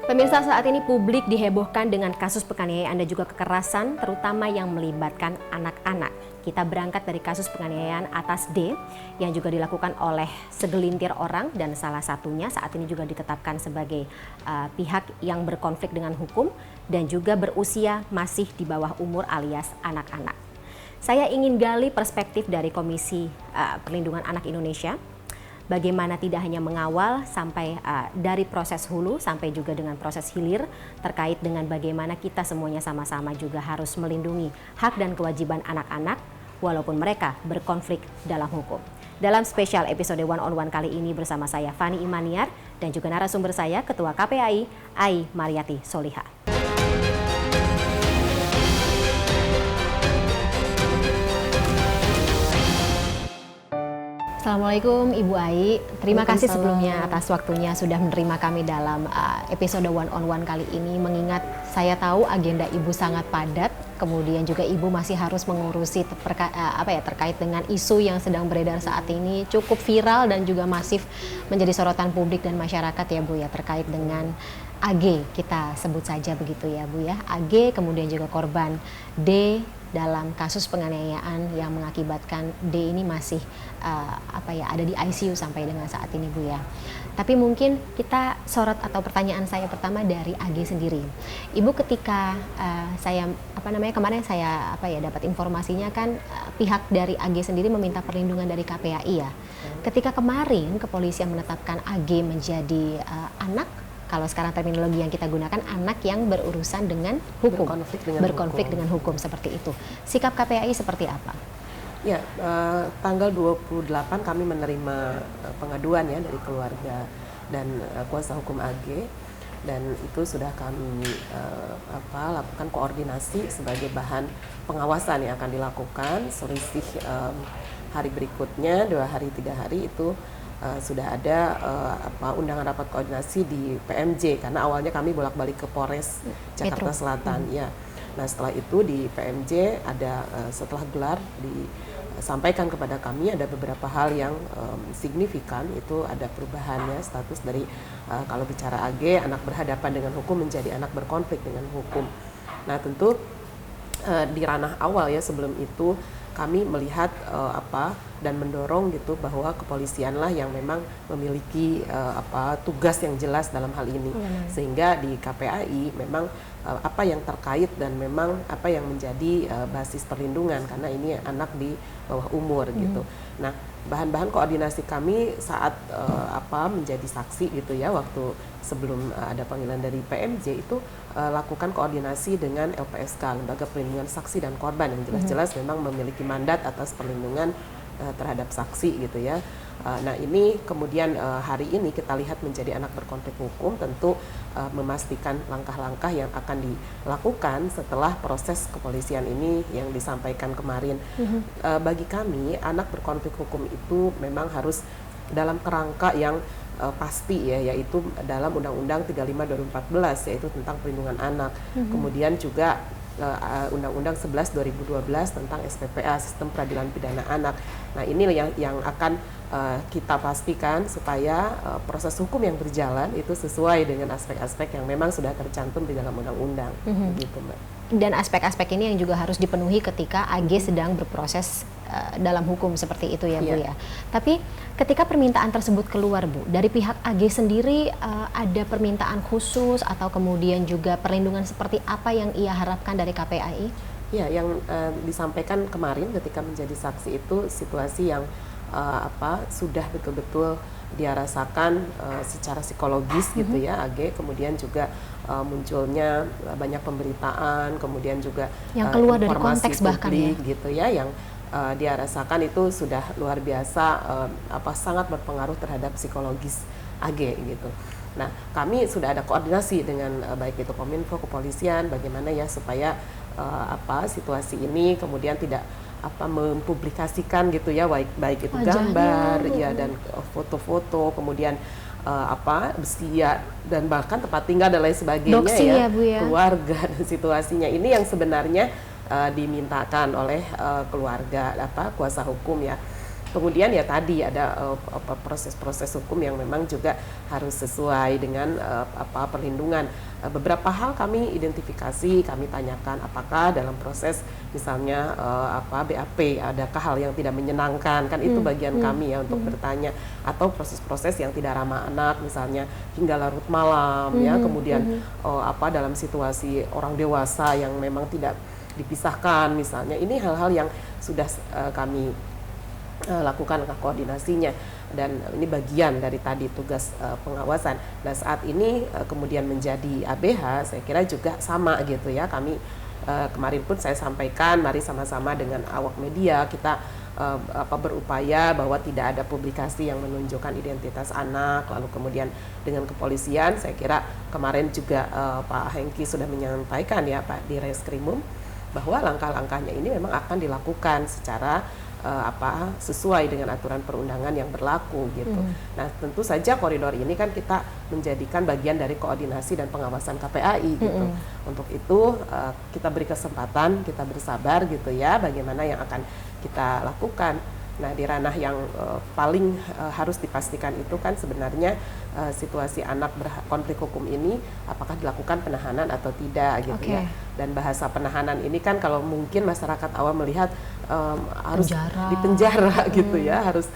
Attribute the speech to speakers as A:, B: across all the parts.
A: Pemirsa, saat ini publik dihebohkan dengan kasus penganiayaan dan juga kekerasan, terutama yang melibatkan anak-anak. Kita berangkat dari kasus penganiayaan atas D yang juga dilakukan oleh segelintir orang dan salah satunya saat ini juga ditetapkan sebagai pihak yang berkonflik dengan hukum dan juga berusia masih di bawah umur alias anak-anak. Saya ingin gali perspektif dari Komisi Perlindungan Anak Indonesia. Bagaimana tidak hanya mengawal sampai dari proses hulu sampai juga dengan proses hilir terkait dengan bagaimana kita semuanya sama-sama juga harus melindungi hak dan kewajiban anak-anak walaupun mereka berkonflik dalam hukum. Dalam spesial episode One on One kali ini bersama saya Fani Imaniar dan juga narasumber saya Ketua KPAI Ai Mariati Soliha. Assalamualaikum Ibu Ai, terima kasih sebelumnya atas waktunya sudah menerima kami dalam episode One on One kali ini. Mengingat saya tahu agenda Ibu sangat padat, kemudian juga Ibu masih harus mengurusi terkait dengan isu yang sedang beredar saat ini cukup viral dan juga masif menjadi sorotan publik dan masyarakat ya Bu ya, terkait dengan AG, kita sebut saja begitu ya Bu ya, AG kemudian juga korban D dalam kasus penganiayaan yang mengakibatkan D ini masih ada di ICU sampai dengan saat ini Bu ya. Tapi mungkin kita sorot atau pertanyaan saya pertama dari AG sendiri. Ibu ketika kemarin saya dapat informasinya kan pihak dari AG sendiri meminta perlindungan dari KPAI ya. Ketika kemarin kepolisian menetapkan AG menjadi anak, kalau sekarang terminologi yang kita gunakan, anak yang berurusan dengan hukum, berkonflik dengan hukum seperti itu. Sikap KPAI seperti apa?
B: Ya, tanggal 28 kami menerima pengaduan ya dari keluarga dan kuasa hukum AG, dan itu sudah kami lakukan koordinasi sebagai bahan pengawasan yang akan dilakukan. Selisih hari berikutnya 2 hari 3 hari itu sudah ada undangan rapat koordinasi di PMJ, karena awalnya kami bolak-balik ke Polres Jakarta Selatan ya. Nah setelah itu di PMJ ada setelah gelar disampaikan kepada kami ada beberapa hal yang signifikan, itu ada perubahannya status dari kalau bicara AG anak berhadapan dengan hukum menjadi anak berkonflik dengan hukum. Nah tentu di ranah awal ya sebelum itu kami melihat dan mendorong gitu bahwa kepolisianlah yang memang memiliki tugas yang jelas dalam hal ini, sehingga di KPAI memang apa yang terkait dan memang apa yang menjadi basis perlindungan karena ini anak di bawah umur gitu. Nah bahan-bahan koordinasi kami saat menjadi saksi gitu ya, waktu sebelum ada panggilan dari PMJ itu lakukan koordinasi dengan LPSK, Lembaga Perlindungan Saksi dan Korban, yang jelas-jelas memang memiliki mandat atas perlindungan terhadap saksi gitu ya. Nah ini kemudian hari ini kita lihat menjadi anak berkonflik hukum, tentu memastikan langkah-langkah yang akan dilakukan setelah proses kepolisian ini yang disampaikan kemarin. Bagi kami anak berkonflik hukum itu memang harus dalam kerangka yang pasti ya, yaitu dalam Undang-Undang 35 2014 yaitu tentang perlindungan anak. Kemudian juga Undang-Undang 11 2012 tentang SPPA, Sistem Peradilan Pidana Anak. Nah ini yang akan kita pastikan supaya proses hukum yang berjalan itu sesuai dengan aspek-aspek yang memang sudah tercantum di dalam undang-undang. Gitu, Mbak.
A: Dan aspek-aspek ini yang juga harus dipenuhi ketika AG sedang berproses dalam hukum seperti itu ya Bu ya. Tapi ketika permintaan tersebut keluar Bu, dari pihak AG sendiri ada permintaan khusus atau kemudian juga perlindungan seperti apa yang ia harapkan dari KPAI?
B: Ya, yang disampaikan kemarin ketika menjadi saksi itu situasi yang sudah betul-betul dia rasakan secara psikologis gitu ya AG, kemudian juga munculnya banyak pemberitaan, kemudian juga
A: yang keluar dari konteks
B: publik,
A: bahkan ya
B: gitu ya, yang dia rasakan itu sudah luar biasa sangat berpengaruh terhadap psikologis AG gitu. Nah kami sudah ada koordinasi dengan baik itu Kominfo, kepolisian, bagaimana ya supaya situasi ini kemudian tidak mempublikasikan gitu ya, baik itu gambar ya dan foto-foto, kemudian usia dan bahkan tempat tinggal dan lain sebagainya. Doksi ya, Bu, ya, keluarga dan situasinya ini yang sebenarnya dimintakan oleh keluarga kuasa hukum ya. Kemudian ya tadi ada proses-proses hukum yang memang juga harus sesuai dengan perlindungan. Beberapa hal kami identifikasi, kami tanyakan apakah dalam proses misalnya BAP adakah hal yang tidak menyenangkan, kan itu bagian kami ya untuk bertanya, atau proses-proses yang tidak ramah anak misalnya hingga larut malam ya, kemudian dalam situasi orang dewasa yang memang tidak dipisahkan misalnya, ini hal-hal yang sudah kami lakukan koordinasinya, dan ini bagian dari tadi tugas pengawasan. Nah saat ini kemudian menjadi ABH, saya kira juga sama gitu ya, kami kemarin pun saya sampaikan mari sama-sama dengan awak media kita berupaya bahwa tidak ada publikasi yang menunjukkan identitas anak. Lalu kemudian dengan kepolisian, saya kira kemarin juga Pak Hengki sudah menyampaikan ya Pak di Reskrimum bahwa langkah-langkahnya ini memang akan dilakukan secara sesuai dengan aturan perundangan yang berlaku gitu. Nah tentu saja koridor ini kan kita menjadikan bagian dari koordinasi dan pengawasan KPAI gitu. Untuk itu kita beri kesempatan, kita bersabar gitu ya, bagaimana yang akan kita lakukan. Nah di ranah yang paling harus dipastikan itu kan sebenarnya situasi anak berkonflik hukum ini apakah dilakukan penahanan atau tidak gitu ya. Dan bahasa penahanan ini kan kalau mungkin masyarakat awam melihat harus dipenjara gitu ya, harus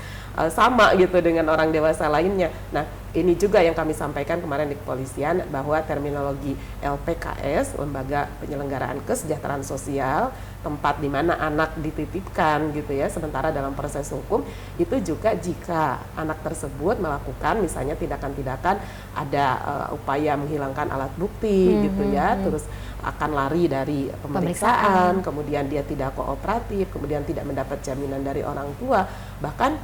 B: sama gitu dengan orang dewasa lainnya. Nah ini juga yang kami sampaikan kemarin di kepolisian bahwa terminologi LPKS, Lembaga Penyelenggaraan Kesejahteraan Sosial, tempat di mana anak dititipkan gitu ya, sementara dalam proses hukum itu juga jika anak tersebut melakukan misalnya tindakan-tindakan ada upaya menghilangkan alat bukti gitu ya, terus akan lari dari pemeriksaan, kemudian dia tidak kooperatif, kemudian tidak mendapat jaminan dari orang tua, bahkan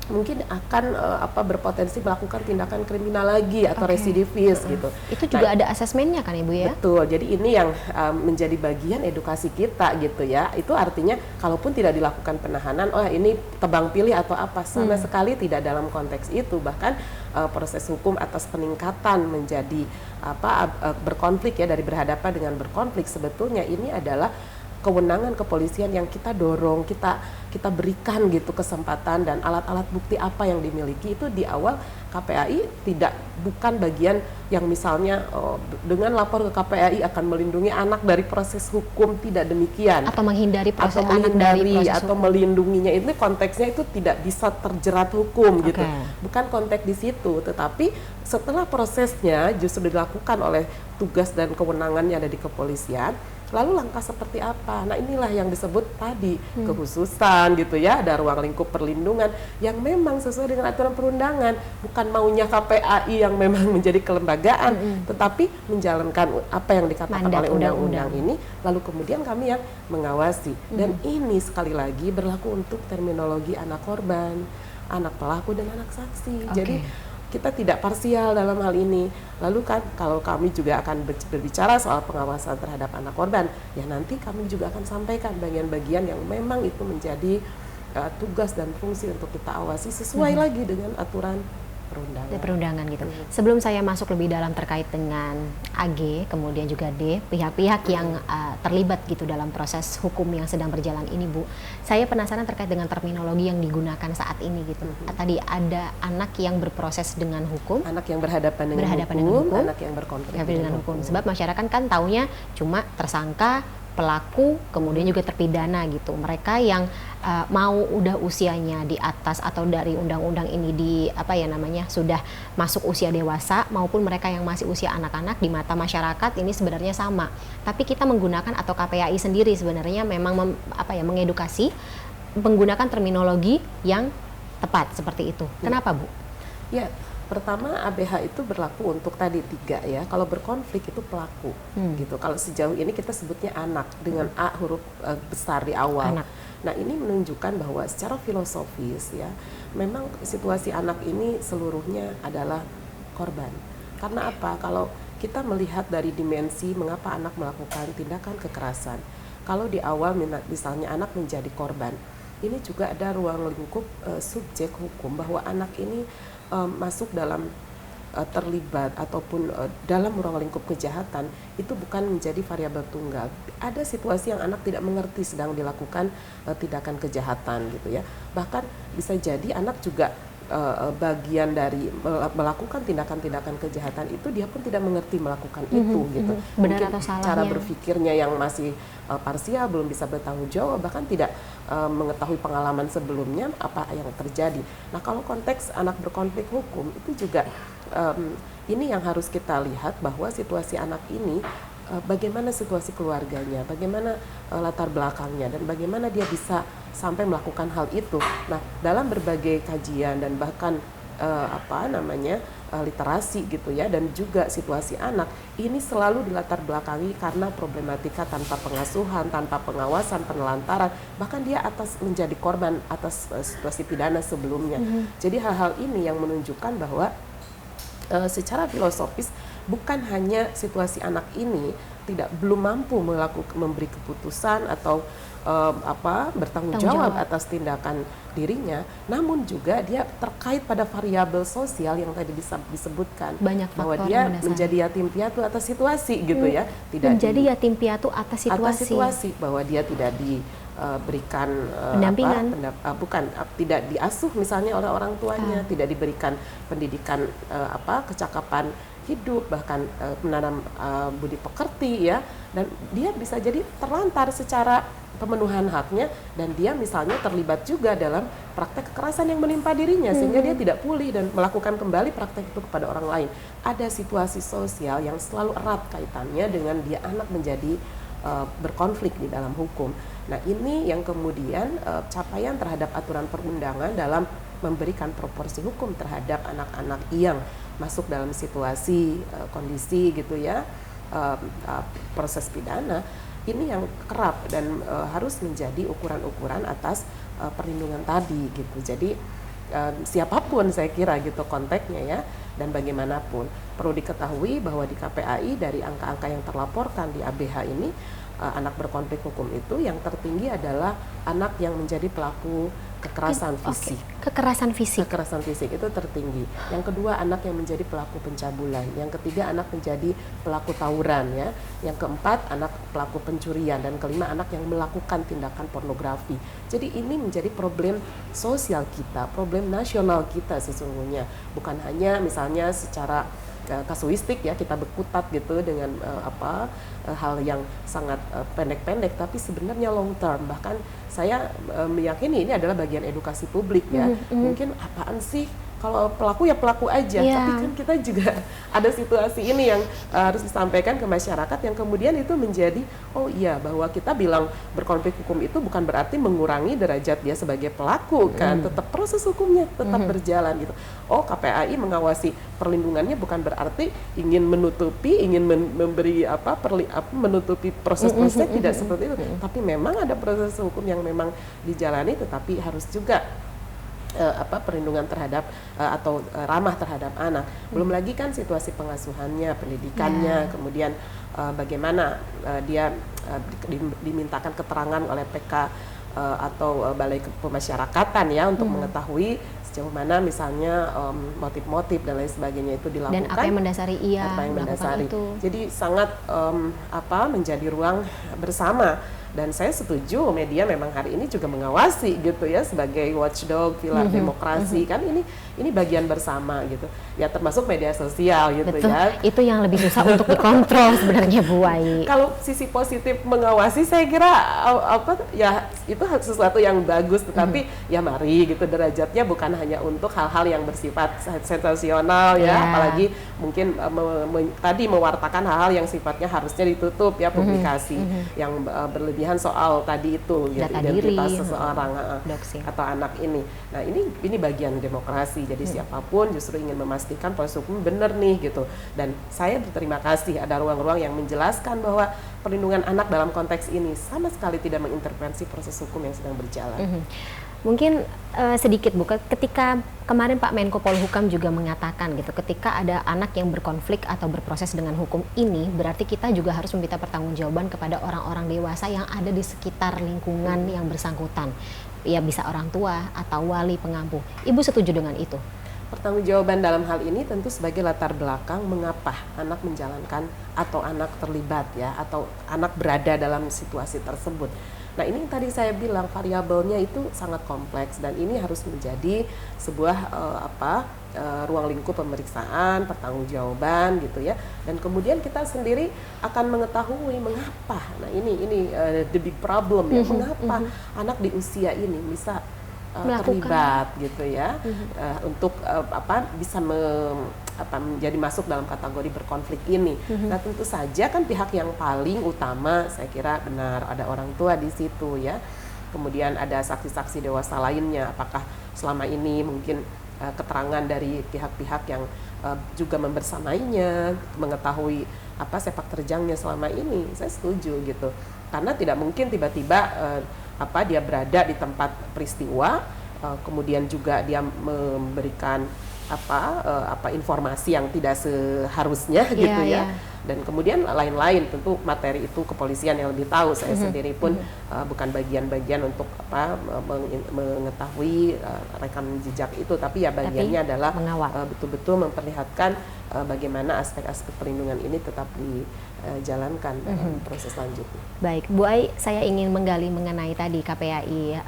B: mungkin akan berpotensi melakukan tindakan kriminal lagi atau residivis gitu.
A: Itu juga ada asesmennya kan Ibu ya?
B: Betul, jadi ini yang menjadi bagian edukasi kita gitu ya. Itu artinya kalaupun tidak dilakukan penahanan, ini tebang pilih atau apa, sama sekali tidak dalam konteks itu. Bahkan proses hukum atas peningkatan menjadi berkonflik ya, dari berhadapan dengan berkonflik, sebetulnya ini adalah kewenangan kepolisian yang kita dorong, kita berikan gitu kesempatan, dan alat-alat bukti apa yang dimiliki itu di awal KPAI bukan bagian yang misalnya dengan lapor ke KPAI akan melindungi anak dari proses hukum, tidak demikian.
A: Atau menghindari proses anak dari proses
B: atau
A: hukum.
B: Melindunginya itu konteksnya itu tidak bisa terjerat hukum gitu. Bukan konteks di situ, tetapi setelah prosesnya justru dilakukan oleh tugas dan kewenangannya ada di kepolisian. Lalu langkah seperti apa? Nah inilah yang disebut tadi kekhususan gitu ya, ada ruang lingkup perlindungan yang memang sesuai dengan aturan perundangan, bukan maunya KPAI yang memang menjadi kelembagaan, tetapi menjalankan apa yang dikatakan oleh undang-undang ini, lalu kemudian kami yang mengawasi. Dan ini sekali lagi berlaku untuk terminologi anak korban, anak pelaku, dan anak saksi. Jadi kita tidak parsial dalam hal ini. Lalu kan kalau kami juga akan berbicara soal pengawasan terhadap anak korban, ya nanti kami juga akan sampaikan bagian-bagian yang memang itu menjadi tugas dan fungsi untuk kita awasi sesuai lagi dengan aturan perundangan gitu.
A: Sebelum saya masuk lebih dalam terkait dengan AG, kemudian juga D, pihak-pihak yang terlibat gitu dalam proses hukum yang sedang berjalan ini, Bu, saya penasaran terkait dengan terminologi yang digunakan saat ini gitu. Tadi ada anak yang berproses dengan hukum,
B: anak yang berhadapan dengan hukum, anak yang berkonflik dengan hukum.
A: Sebab masyarakat kan taunya cuma tersangka, pelaku, kemudian juga terpidana gitu. Mereka yang mau udah usianya di atas atau dari undang-undang ini sudah masuk usia dewasa, maupun mereka yang masih usia anak-anak, di mata masyarakat ini sebenarnya sama. Tapi kita menggunakan atau KPAI sendiri sebenarnya memang mengedukasi menggunakan terminologi yang tepat seperti itu. Kenapa, Bu?
B: Ya, pertama ABH itu berlaku untuk tadi 3 ya. Kalau berkonflik itu pelaku gitu. Kalau sejauh ini kita sebutnya anak dengan A huruf besar di awal.
A: Anak.
B: Nah ini menunjukkan bahwa secara filosofis ya, memang situasi anak ini seluruhnya adalah korban. Karena apa? Kalau kita melihat dari dimensi mengapa anak melakukan tindakan kekerasan, kalau di awal misalnya anak menjadi korban, ini juga ada ruang lingkup subjek hukum bahwa anak ini masuk dalam terlibat ataupun dalam ruang lingkup kejahatan itu bukan menjadi variabel tunggal. Ada situasi yang anak tidak mengerti sedang dilakukan tindakan kejahatan gitu ya. Bahkan bisa jadi anak juga bagian dari melakukan tindakan-tindakan kejahatan itu dia pun tidak mengerti melakukan itu gitu.
A: Benar
B: Mungkin
A: atau salahnya.
B: cara berpikirnya yang masih parsial, belum bisa bertanggung jawab, bahkan tidak mengetahui pengalaman sebelumnya apa yang terjadi. Nah, kalau konteks anak berkonflik hukum itu juga ini yang harus kita lihat bahwa situasi anak ini bagaimana situasi keluarganya, bagaimana latar belakangnya, dan bagaimana dia bisa sampai melakukan hal itu. Nah, dalam berbagai kajian dan bahkan literasi gitu ya, dan juga situasi anak ini selalu dilatar belakangi karena problematika tanpa pengasuhan, tanpa pengawasan, penelantaran, bahkan dia menjadi korban atas situasi pidana sebelumnya. Jadi hal-hal ini yang menunjukkan bahwa secara filosofis bukan hanya situasi anak ini belum mampu memberi keputusan atau bertanggung jawab atas tindakan dirinya, namun juga dia terkait pada variabel sosial yang tadi disebutkan,
A: banyak
B: bahwa dia menjadi yatim piatu atas situasi gitu ya,
A: yatim piatu atas situasi,
B: bahwa dia tidak diberikan
A: pendampingan,
B: tidak diasuh misalnya oleh orang tuanya, tidak diberikan pendidikan kecakapan hidup, bahkan menanam budi pekerti ya, dan dia bisa jadi terlantar secara pemenuhan haknya, dan dia misalnya terlibat juga dalam praktek kekerasan yang menimpa dirinya sehingga dia tidak pulih dan melakukan kembali praktek itu kepada orang lain. Ada situasi sosial yang selalu erat kaitannya dengan dia anak menjadi berkonflik di dalam hukum. Nah, ini yang kemudian capaian terhadap aturan perundangan dalam memberikan proporsi hukum terhadap anak-anak yang masuk dalam situasi kondisi gitu ya, proses pidana ini yang kerap dan harus menjadi ukuran-ukuran atas perlindungan tadi gitu. Jadi siapapun saya kira gitu konteksnya ya, dan bagaimanapun perlu diketahui bahwa di KPAI dari angka-angka yang terlaporkan di ABH ini, anak berkonflik hukum itu yang tertinggi adalah anak yang menjadi pelaku kekerasan fisik.
A: Kekerasan fisik.
B: Kekerasan fisik itu tertinggi. Yang kedua anak yang menjadi pelaku pencabulan. Yang ketiga anak menjadi pelaku tawuran ya. Yang keempat anak pelaku pencurian, dan kelima anak yang melakukan tindakan pornografi. Jadi ini menjadi problem sosial kita, problem nasional kita sesungguhnya. Bukan hanya misalnya secara kasuistik ya, kita berkutat gitu dengan hal yang sangat pendek-pendek, tapi sebenarnya long term. Bahkan saya meyakini ini adalah bagian edukasi publik ya. Mungkin apaan sih kalau pelaku ya pelaku aja, tapi kan kita juga ada situasi ini yang harus disampaikan ke masyarakat, yang kemudian itu menjadi oh iya, bahwa kita bilang berkonflik hukum itu bukan berarti mengurangi derajat dia sebagai pelaku kan, tetap proses hukumnya tetap berjalan gitu. Oh, KPAI mengawasi perlindungannya bukan berarti ingin menutupi, ingin memberi menutupi proses-prosesnya, tidak seperti itu. Tapi memang ada proses hukum yang memang dijalani, tetapi harus juga perlindungan terhadap atau ramah terhadap anak. Belum lagi kan situasi pengasuhannya, pendidikannya, kemudian bagaimana dia dimintakan keterangan oleh PK atau Balai Pemasyarakatan ya untuk mengetahui sejauh mana misalnya motif-motif dan lain sebagainya itu dilakukan.
A: Dan apa yang mendasari
B: itu. Jadi sangat menjadi ruang bersama. Dan saya setuju media memang hari ini juga mengawasi gitu ya, sebagai watchdog pilar demokrasi kan, ini bagian bersama gitu ya, termasuk media sosial gitu. Betul. Ya.
A: Itu yang lebih susah untuk dikontrol sebenarnya Bu Ai.
B: Kalau sisi positif mengawasi saya kira ya itu sesuatu yang bagus, tetapi ya mari gitu, derajatnya bukan hanya untuk hal-hal yang bersifat sensasional ya, apalagi mungkin tadi mewartakan hal-hal yang sifatnya harusnya ditutup ya, publikasi yang berlebihan soal tadi itu
A: data
B: identitas
A: diri,
B: seseorang atau anak ini. Nah, ini bagian demokrasi. Jadi siapapun justru ingin memastikan proses hukum benar nih gitu. Dan saya berterima kasih ada ruang-ruang yang menjelaskan bahwa perlindungan anak dalam konteks ini sama sekali tidak mengintervensi proses hukum yang sedang berjalan.
A: Mungkin sedikit Bu, ketika kemarin Pak Menko Polhukam juga mengatakan gitu, ketika ada anak yang berkonflik atau berproses dengan hukum ini, berarti kita juga harus meminta pertanggungjawaban kepada orang-orang dewasa yang ada di sekitar lingkungan yang bersangkutan. Ya bisa orang tua atau wali pengampu. Ibu setuju dengan itu?
B: Pertanggungjawaban dalam hal ini tentu sebagai latar belakang mengapa anak menjalankan atau anak terlibat ya, atau anak berada dalam situasi tersebut. Nah, ini yang tadi saya bilang variabelnya itu sangat kompleks dan ini harus menjadi sebuah ruang lingkup pemeriksaan, pertanggungjawaban gitu ya. Dan kemudian kita sendiri akan mengetahui mengapa. Nah, ini the big problem ya, mengapa anak di usia ini bisa terlibat gitu ya, untuk bisa menjadi masuk dalam kategori berkonflik ini. Nah, tentu saja kan pihak yang paling utama saya kira benar ada orang tua di situ ya. Kemudian ada saksi-saksi dewasa lainnya, apakah selama ini mungkin keterangan dari pihak-pihak yang juga membersamainya, mengetahui apa sepak terjangnya selama ini. Saya setuju gitu, karena tidak mungkin tiba-tiba dia berada di tempat peristiwa, kemudian juga dia memberikan informasi yang tidak seharusnya gitu ya. Dan kemudian lain-lain, tentu materi itu kepolisian yang lebih tahu. Saya sendiri pun bukan bagian-bagian untuk mengetahui rekam jejak itu, tapi ya bagiannya adalah betul-betul memperlihatkan bagaimana aspek-aspek perlindungan ini tetap dijalankan dalam proses selanjutnya.
A: Baik, Bu Ai, saya ingin menggali mengenai tadi KPAI,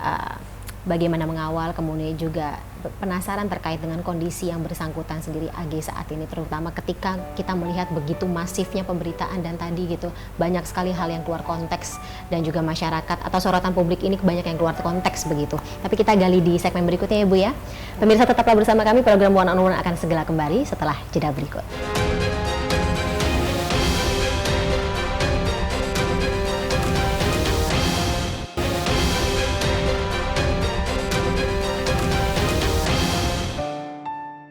A: bagaimana mengawal, kemudian juga penasaran terkait dengan kondisi yang bersangkutan sendiri AG saat ini, terutama ketika kita melihat begitu masifnya pemberitaan dan tadi gitu banyak sekali hal yang keluar konteks dan juga masyarakat atau sorotan publik ini banyak yang keluar konteks begitu. Tapi kita gali di segmen berikutnya ya Bu ya. Pemirsa tetaplah bersama kami, program One on One akan segera kembali setelah jeda berikut.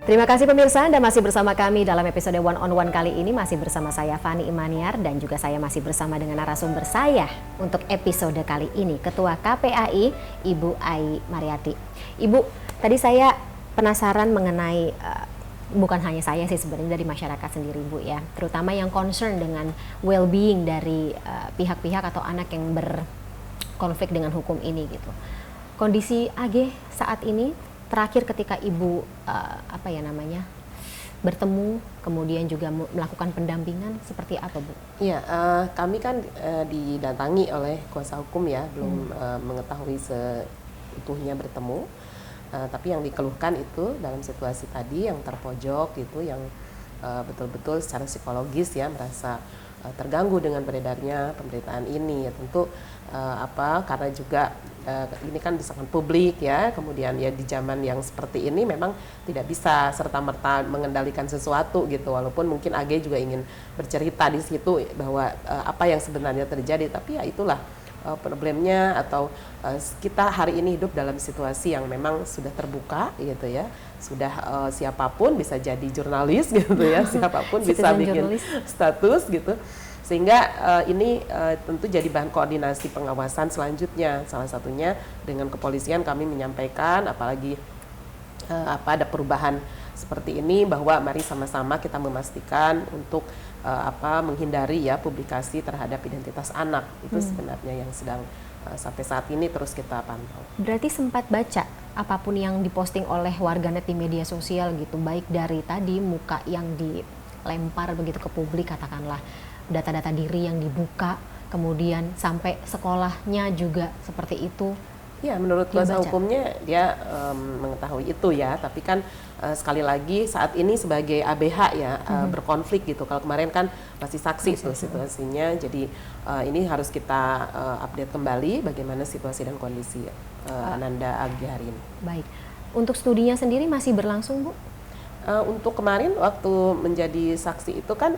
A: Terima kasih pemirsa, Anda masih bersama kami dalam episode One on One kali ini. Masih bersama saya Fani Imaniar dan juga saya masih bersama dengan narasumber saya untuk episode kali ini, Ketua KPAI Ibu Ai Mariati. Ibu, tadi saya penasaran mengenai bukan hanya saya sih sebenarnya, dari masyarakat sendiri Bu ya, terutama yang concern dengan well-being dari pihak-pihak atau anak yang berkonflik dengan hukum ini gitu. Kondisi AG saat ini terakhir ketika Ibu bertemu, kemudian juga melakukan pendampingan, seperti apa Bu?
B: Iya, kami kan didatangi oleh kuasa hukum ya, belum mengetahui seutuhnya bertemu, tapi yang dikeluhkan itu dalam situasi tadi yang terpojok itu, yang betul-betul secara psikologis ya merasa terganggu dengan beredarnya pemberitaan ini ya, tentu karena juga ini kan diserahkan publik ya, kemudian ya di zaman yang seperti ini memang tidak bisa serta-merta mengendalikan sesuatu gitu, walaupun mungkin AG juga ingin bercerita di situ bahwa apa yang sebenarnya terjadi, tapi ya itulah problemnya, atau kita hari ini hidup dalam situasi yang memang sudah terbuka gitu ya, sudah siapapun bisa jadi jurnalis gitu ya, siapapun bisa bikin status gitu. Sehingga ini tentu jadi bahan koordinasi pengawasan selanjutnya. Salah satunya dengan kepolisian kami menyampaikan, apalagi ada perubahan seperti ini, bahwa mari sama-sama kita memastikan untuk menghindari ya publikasi terhadap identitas anak. Itu sebenarnya yang sedang sampai saat ini terus kita pantau.
A: Berarti sempat baca apapun yang diposting oleh warganet di media sosial gitu, baik dari tadi muka yang dilempar begitu ke publik, katakanlah data-data diri yang dibuka, kemudian sampai sekolahnya juga seperti itu.
B: Ya, menurut kuasa hukumnya dia mengetahui itu ya, tapi kan sekali lagi saat ini sebagai ABH ya, berkonflik gitu. Kalau kemarin kan masih saksi tuh situasinya, jadi ini harus kita update kembali bagaimana situasi dan kondisi Ananda AG hari ini.
A: Baik, untuk studinya sendiri masih berlangsung Bu?
B: Untuk kemarin waktu menjadi saksi itu kan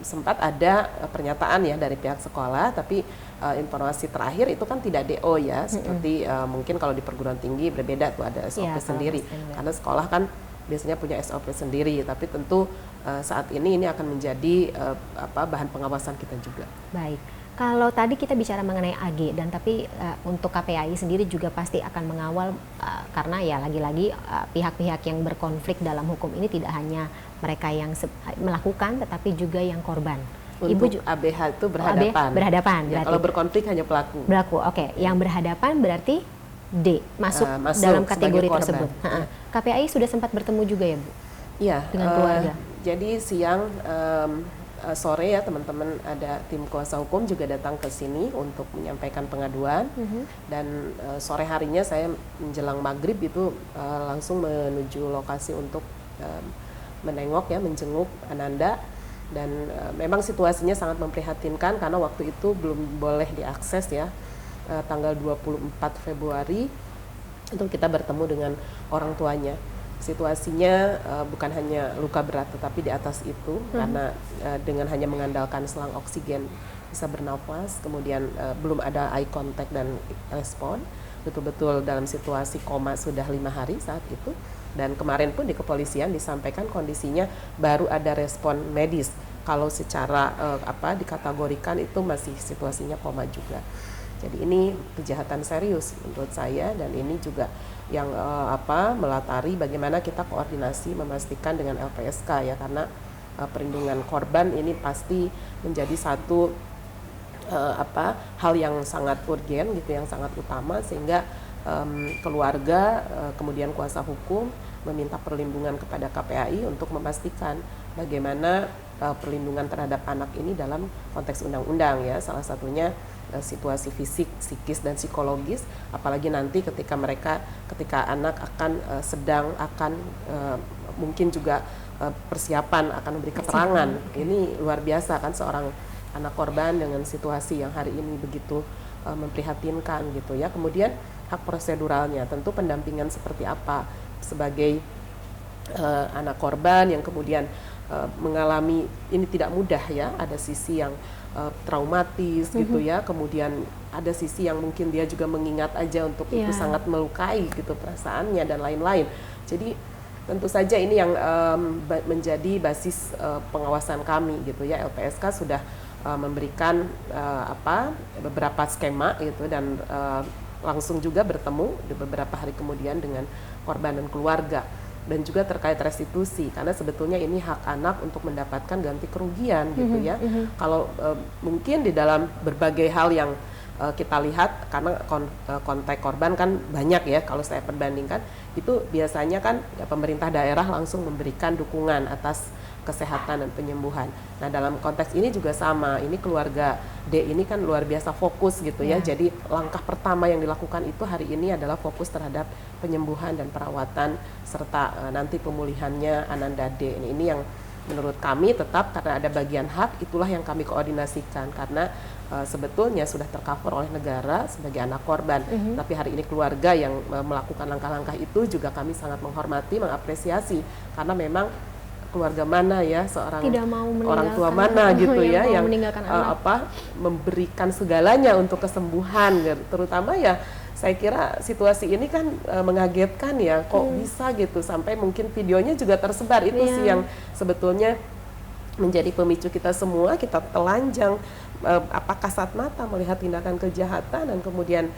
B: sempat ada pernyataan ya dari pihak sekolah, tapi informasi terakhir itu kan tidak DO ya, seperti mungkin kalau di perguruan tinggi berbeda tuh, ada SOP sendiri, karena sekolah kan biasanya punya SOP sendiri, tapi tentu saat ini akan menjadi bahan pengawasan kita juga.
A: Baik. Kalau tadi kita bicara mengenai AG, dan tapi untuk KPAI sendiri juga pasti akan mengawal, karena ya lagi-lagi pihak-pihak yang berkonflik dalam hukum ini tidak hanya mereka yang melakukan, tetapi juga yang korban.
B: Untuk ABH itu berhadapan.
A: Berhadapan.
B: Ya, kalau berkonflik hanya pelaku.
A: Oke. Yang berhadapan berarti D masuk
B: masuk
A: dalam kategori
B: sebagai korban.
A: tersebut.
B: Ya.
A: KPAI sudah sempat bertemu juga ya Bu
B: Iya,
A: dengan keluarga.
B: jadi siang sore ya teman-teman ada tim kuasa hukum juga datang ke sini untuk menyampaikan pengaduan dan sore harinya saya menjelang maghrib itu langsung menuju lokasi untuk menengok ya, menjenguk Ananda dan memang situasinya sangat memprihatinkan karena waktu itu belum boleh diakses ya. Tanggal 24 Februari itu kita bertemu dengan orang tuanya. Situasinya bukan hanya luka berat tetapi di atas itu karena dengan hanya mengandalkan selang oksigen bisa bernafas, kemudian belum ada eye contact dan respon, betul-betul dalam situasi koma sudah 5 hari saat itu. Dan kemarin pun di kepolisian disampaikan kondisinya baru ada respon medis. Kalau secara dikategorikan itu masih situasinya koma juga. Jadi ini kejahatan serius menurut saya dan ini juga yang melatari bagaimana kita koordinasi memastikan dengan LPSK ya karena perlindungan korban ini pasti menjadi satu hal yang sangat urgen gitu, yang sangat utama sehingga keluarga kemudian kuasa hukum meminta perlindungan kepada KPAI untuk memastikan bagaimana perlindungan terhadap anak ini dalam konteks undang-undang ya, salah satunya situasi fisik, psikis dan psikologis, apalagi nanti ketika anak akan mungkin juga persiapan akan memberi keterangan. Ini luar biasa kan seorang anak korban dengan situasi yang hari ini begitu memprihatinkan gitu ya. Kemudian hak proseduralnya, tentu pendampingan seperti apa sebagai anak korban yang kemudian mengalami ini tidak mudah ya, ada sisi yang traumatis gitu ya, kemudian ada sisi yang mungkin dia juga mengingat aja untuk itu sangat melukai gitu perasaannya dan lain-lain. Jadi tentu saja ini yang menjadi basis pengawasan kami gitu ya. LPSK sudah memberikan beberapa skema gitu dan langsung juga bertemu di beberapa hari kemudian dengan korban dan keluarga. Dan juga terkait restitusi karena sebetulnya ini hak anak untuk mendapatkan ganti kerugian gitu ya. Kalau mungkin di dalam berbagai hal yang kita lihat karena konteks korban kan banyak ya, kalau saya perbandingkan itu biasanya kan pemerintah daerah langsung memberikan dukungan atas kesehatan dan penyembuhan. Nah dalam konteks ini juga sama, ini keluarga D ini kan luar biasa fokus gitu ya. Jadi langkah pertama yang dilakukan itu hari ini adalah fokus terhadap penyembuhan dan perawatan serta nanti pemulihannya Ananda D. Ini yang menurut kami tetap karena ada bagian hak, itulah yang kami koordinasikan karena sebetulnya sudah tercover oleh negara sebagai anak korban. Tapi hari ini keluarga yang melakukan langkah-langkah itu juga kami sangat menghormati, mengapresiasi karena memang keluarga mana ya seorang orang tua mana gitu ya yang memberikan segalanya untuk kesembuhan gitu. Terutama ya saya kira situasi ini kan mengagetkan ya, kok bisa gitu sampai mungkin videonya juga tersebar itu sih yang sebetulnya menjadi pemicu kita semua, kita telanjang kasat mata melihat tindakan kejahatan dan kemudian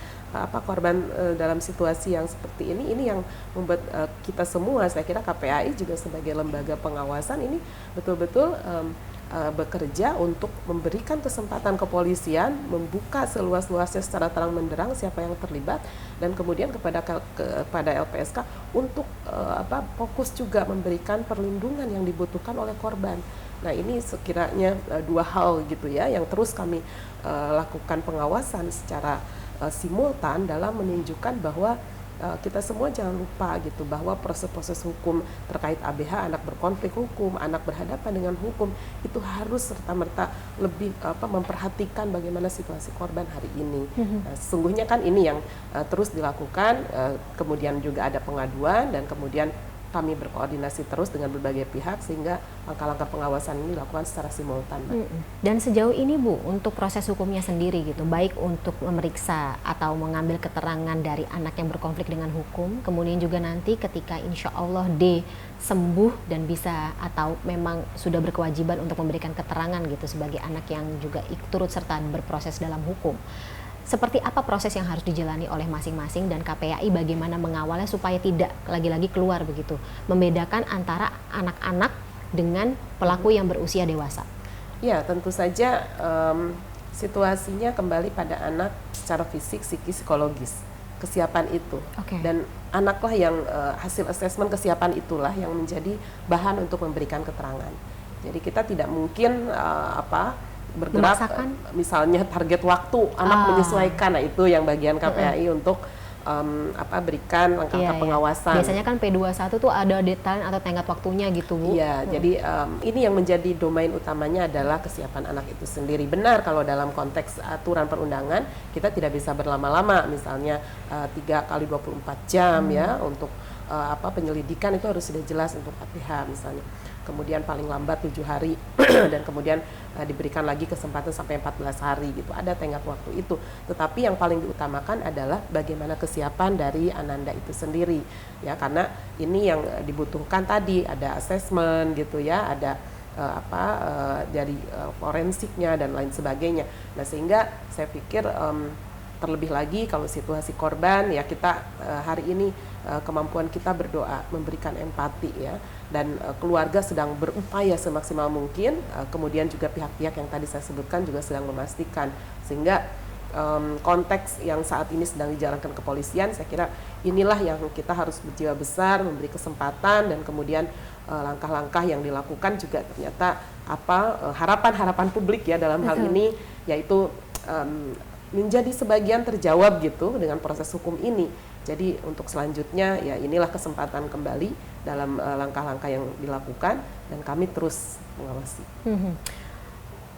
B: korban dalam situasi yang seperti ini yang membuat kita semua, saya kira KPAI juga sebagai lembaga pengawasan ini betul-betul bekerja untuk memberikan kesempatan kepolisian membuka seluas-luasnya secara terang benderang siapa yang terlibat dan kemudian kepada LPSK untuk fokus juga memberikan perlindungan yang dibutuhkan oleh korban. Nah ini sekiranya dua hal gitu ya yang terus kami lakukan pengawasan secara simultan dalam menunjukkan bahwa kita semua jangan lupa gitu bahwa proses-proses hukum terkait ABH, anak berkonflik hukum, anak berhadapan dengan hukum itu harus serta-merta lebih memperhatikan bagaimana situasi korban hari ini. Nah, sesungguhnya kan ini yang terus dilakukan, kemudian juga ada pengaduan dan kemudian kami berkoordinasi terus dengan berbagai pihak sehingga langkah-langkah pengawasan ini dilakukan secara simultan.
A: Dan sejauh ini Bu, untuk proses hukumnya sendiri gitu, baik untuk memeriksa atau mengambil keterangan dari anak yang berkonflik dengan hukum, kemudian juga nanti ketika insya Allah D sembuh dan bisa atau memang sudah berkewajiban untuk memberikan keterangan gitu sebagai anak yang juga turut serta berproses dalam hukum. Seperti apa proses yang harus dijalani oleh masing-masing dan KPAI bagaimana mengawalnya supaya tidak lagi-lagi keluar begitu, membedakan antara anak-anak dengan pelaku yang berusia dewasa?
B: Ya tentu saja situasinya kembali pada anak secara fisik, psikis, psikologis. kesiapan itu.
A: Oke.
B: Dan anaklah yang hasil asesmen kesiapan itulah yang menjadi bahan untuk memberikan keterangan. Jadi kita tidak mungkin bergerak misalnya target waktu anak menyesuaikan. Nah itu yang bagian KPAI untuk berikan langkah-langkah pengawasan.
A: Biasanya kan P21 tuh ada deadline atau tenggat waktunya gitu, Bu.
B: Iya, jadi ini yang menjadi domain utamanya adalah kesiapan anak itu sendiri. Benar kalau dalam konteks aturan perundangan kita tidak bisa berlama-lama, misalnya 3 kali 24 jam ya untuk penyelidikan itu harus sudah jelas untuk APH misalnya. Kemudian paling lambat 7 hari dan kemudian diberikan lagi kesempatan sampai 14 hari gitu. Ada tenggat waktu itu. Tetapi yang paling diutamakan adalah bagaimana kesiapan dari Ananda itu sendiri. Ya, karena ini yang dibutuhkan tadi ada asesmen gitu ya, ada dari forensiknya dan lain sebagainya. Nah, sehingga saya pikir terlebih lagi kalau situasi korban ya kita hari ini kemampuan kita berdoa, memberikan empati ya, dan keluarga sedang berupaya semaksimal mungkin, kemudian juga pihak-pihak yang tadi saya sebutkan juga sedang memastikan, sehingga konteks yang saat ini sedang dijalankan kepolisian, saya kira inilah yang kita harus berjiwa besar, memberi kesempatan, dan kemudian langkah-langkah yang dilakukan juga ternyata harapan-harapan publik ya dalam hal ini, yaitu menjadi sebagian terjawab gitu dengan proses hukum ini. Jadi untuk selanjutnya ya inilah kesempatan kembali dalam langkah-langkah yang dilakukan dan kami terus mengawasi.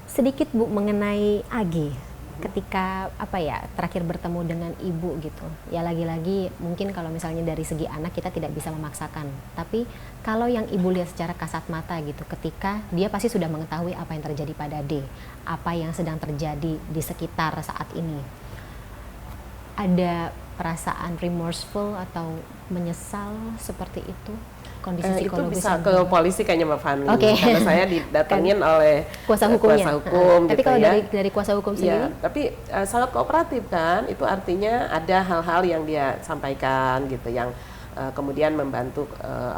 A: Sedikit Bu mengenai AG, ketika terakhir bertemu dengan ibu gitu. Ya lagi-lagi mungkin kalau misalnya dari segi anak kita tidak bisa memaksakan, tapi kalau yang ibu lihat secara kasat mata gitu, ketika dia pasti sudah mengetahui apa yang terjadi pada D, apa yang sedang terjadi di sekitar saat ini. Ada perasaan remorseful atau menyesal seperti itu? Kondisi psikologis
B: itu bisa ke polisi kayaknya Mbak Fani, karena saya didatengin oleh
A: kuasa hukumnya.
B: Kuasa hukum
A: tapi
B: gitu
A: kalau
B: ya.
A: dari kuasa hukum sendiri?
B: Ya, tapi sangat kooperatif kan, itu artinya ada hal-hal yang dia sampaikan gitu, yang kemudian membantu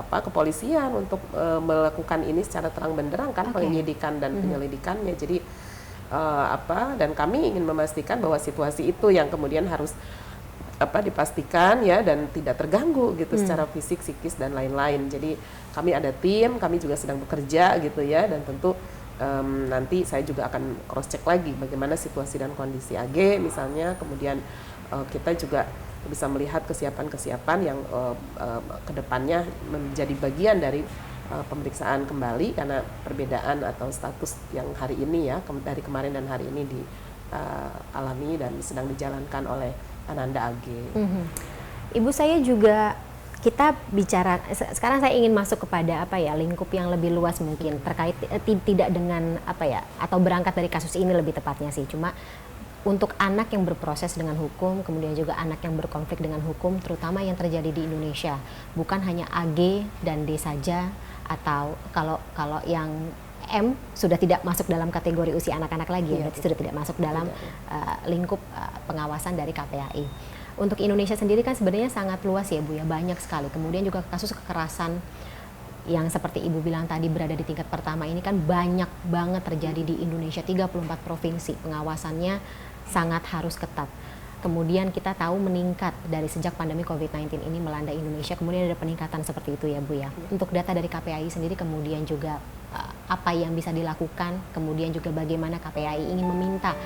B: kepolisian untuk melakukan ini secara terang benderang kan, penyidikan dan penyelidikannya. Jadi dan kami ingin memastikan bahwa situasi itu yang kemudian harus dipastikan ya dan tidak terganggu gitu secara fisik, psikis dan lain-lain. Jadi kami ada tim, kami juga sedang bekerja gitu ya, dan tentu nanti saya juga akan cross check lagi bagaimana situasi dan kondisi AG misalnya, kemudian kita juga bisa melihat kesiapan-kesiapan yang kedepannya menjadi bagian dari pemeriksaan kembali, karena perbedaan atau status yang hari ini ya dari kemarin dan hari ini dialami dan sedang dijalankan oleh Ananda AG.
A: Ibu, saya juga kita bicara sekarang, saya ingin masuk kepada lingkup yang lebih luas mungkin terkait tidak dengan atau berangkat dari kasus ini lebih tepatnya sih, cuma untuk anak yang berproses dengan hukum, kemudian juga anak yang berkonflik dengan hukum, terutama yang terjadi di Indonesia, bukan hanya AG dan D saja, atau kalau yang M sudah tidak masuk dalam kategori usia anak-anak lagi, berarti sudah tidak masuk dalam lingkup pengawasan dari KPAI. Untuk Indonesia sendiri kan sebenarnya sangat luas ya Bu ya, banyak sekali. Kemudian juga kasus kekerasan yang seperti Ibu bilang tadi berada di tingkat pertama ini kan banyak banget terjadi di Indonesia, 34 provinsi, pengawasannya sangat harus ketat. Kemudian kita tahu meningkat dari sejak pandemi COVID-19 ini melanda Indonesia, kemudian ada peningkatan seperti itu ya Bu ya. Untuk data dari KPAI sendiri, kemudian juga apa yang bisa dilakukan, kemudian juga bagaimana KPAI ingin meminta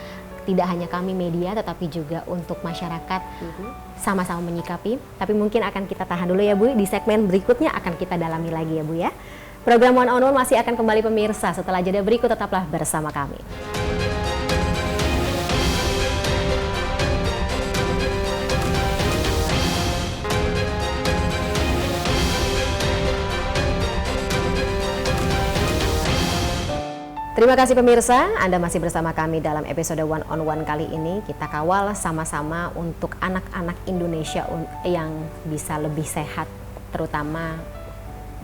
A: tidak hanya kami media tetapi juga untuk masyarakat sama-sama menyikapi. Tapi mungkin akan kita tahan dulu ya Bu, di segmen berikutnya akan kita dalami lagi ya Bu ya. Program One on One masih akan kembali pemirsa, setelah jeda berikut tetaplah bersama kami. Terima kasih pemirsa, Anda masih bersama kami dalam episode One on One kali ini. Kita kawal sama-sama untuk anak-anak Indonesia yang bisa lebih sehat, terutama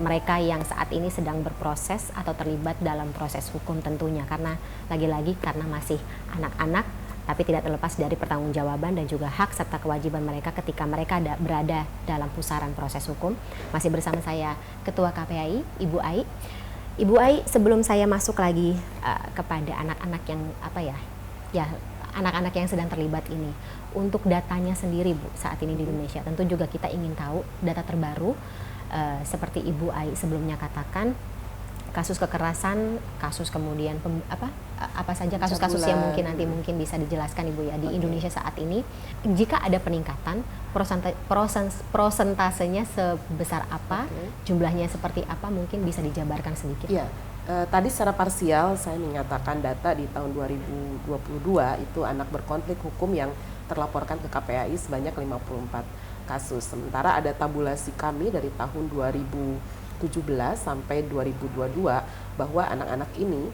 A: mereka yang saat ini sedang berproses atau terlibat dalam proses hukum tentunya. Karena lagi-lagi karena masih anak-anak, tapi tidak terlepas dari pertanggungjawaban dan juga hak serta kewajiban mereka ketika mereka berada dalam pusaran proses hukum. Masih bersama saya Ketua KPAI, Ibu Ai. Ibu Ai, sebelum saya masuk lagi kepada anak-anak yang anak-anak yang sedang terlibat ini. Untuk datanya sendiri Bu saat ini di Indonesia, tentu juga kita ingin tahu data terbaru seperti Ibu Ai sebelumnya katakan, kasus kekerasan, kasus kemudian apa saja kasus-kasus yang mungkin bisa dijelaskan Ibu ya di Indonesia saat ini. Jika ada peningkatan, prosentasenya sebesar apa, jumlahnya seperti apa, mungkin bisa dijabarkan sedikit.
B: Iya. Tadi secara parsial saya menyatakan data di tahun 2022 itu anak berkonflik hukum yang terlaporkan ke KPAI sebanyak 54 kasus. Sementara ada tabulasi kami dari tahun 2017 sampai 2022 bahwa anak-anak ini